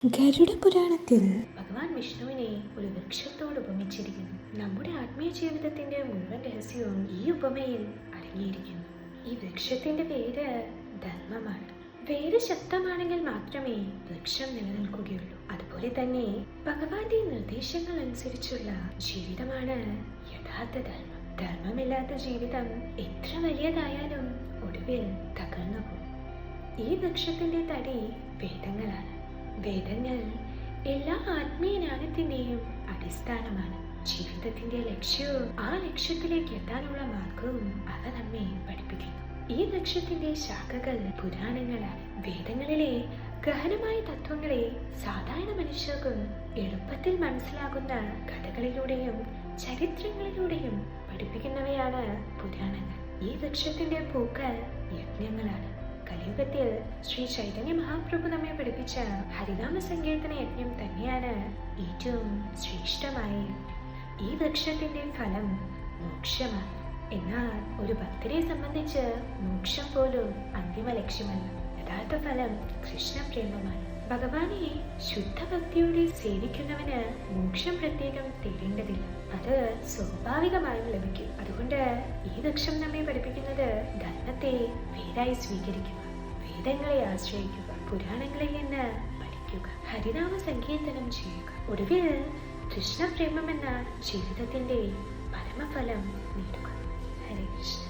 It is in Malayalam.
ഗരുഡ പുരാണത്തിൽ ഭഗവാൻ വിഷ്ണുവിനെ ഒരു വൃക്ഷത്തോട് ഉപമിച്ചിരിക്കുന്നു. നമ്മുടെ ആത്മീയ ജീവിതത്തിന്റെ മുഴുവൻ രഹസ്യവും ഈ ഉപമയിൽ അടങ്ങിയിരിക്കുന്നു. ഈ വൃക്ഷത്തിന്റെ പേര് ധർമ്മമാണ്. വേര് ശക്തമാണെങ്കിൽ മാത്രമേ വൃക്ഷം നിലനിൽക്കുകയുള്ളൂ. അതുപോലെ തന്നെ ഭഗവാന്റെ നിർദ്ദേശങ്ങൾ അനുസരിച്ചുള്ള ജീവിതമാണ് യഥാർത്ഥ ധർമ്മം. ധർമ്മമില്ലാത്ത ജീവിതം എത്ര വലിയതായാലും ഒടുവിൽ തകർന്നു പോകും. ഈ വൃക്ഷത്തിന്റെ തടി വേദങ്ങളാണ്. വേദങ്ങൾ എല്ലാ ആത്മീയ ജ്ഞാനത്തിന്റെയും അടിസ്ഥാനമാണ്. ജീവിതത്തിന്റെ ലക്ഷ്യവും ആ ലക്ഷ്യത്തിലേക്ക് എത്താനുള്ള മാർഗവും അവ നമ്മെ പഠിപ്പിക്കുന്നു. ഈ വൃക്ഷത്തിന്റെ ശാഖകൾ പുരാണങ്ങളാണ്. വേദങ്ങളിലെ ഗഹനമായ തത്വങ്ങളെ സാധാരണ മനുഷ്യർക്കും എളുപ്പത്തിൽ മനസ്സിലാകുന്ന കഥകളിലൂടെയും ചരിത്രങ്ങളിലൂടെയും പഠിപ്പിക്കുന്നവയാണ് പുരാണങ്ങൾ. ഈ വൃക്ഷത്തിന്റെ പൂക്കൾ യജ്ഞങ്ങളാണ്. കലിയുഗത്തിൽ ശ്രീ ചൈതന്യ മഹാപ്രഭു നമ്മെ പഠിപ്പിച്ച ഹരിനാമ സങ്കീർത്തന യജ്ഞം തന്നെയാണ് ഏറ്റവും ശ്രേഷ്ഠമായ. ഈ വൃക്ഷത്തിന്റെ ഫലം മോക്ഷമാണ്. എന്നാൽ ഒരു ഭക്തരെ സംബന്ധിച്ച് മോക്ഷം പോലും അന്തിമ ലക്ഷ്യമല്ല. യഥാർത്ഥ ഫലം കൃഷ്ണപ്രേമമാണ്. ഭഗവാനെ ശുദ്ധഭക്തിയോടെ സേവിക്കുന്നവന് മോക്ഷം പ്രത്യേകം തേടേണ്ടതില്ല. അത് സ്വാഭാവികമായും ലഭിക്കും. അതുകൊണ്ട് ഈ വൃക്ഷം നമ്മെ പഠിപ്പിക്കുന്നത് ധർമ്മത്തെ വേരായി സ്വീകരിക്കുക, വേദങ്ങളെ ആശ്രയിക്കുക, പുരാണങ്ങളിൽ നിന്ന് പഠിക്കുക, ഹരിനാമ സങ്കീർത്തനം ചെയ്യുക. ഒടുവിൽ കൃഷ്ണപ്രേമം എന്ന ജീവിതത്തിന്റെ പരമഫലം നേടുക. ഹരേ കൃഷ്ണ.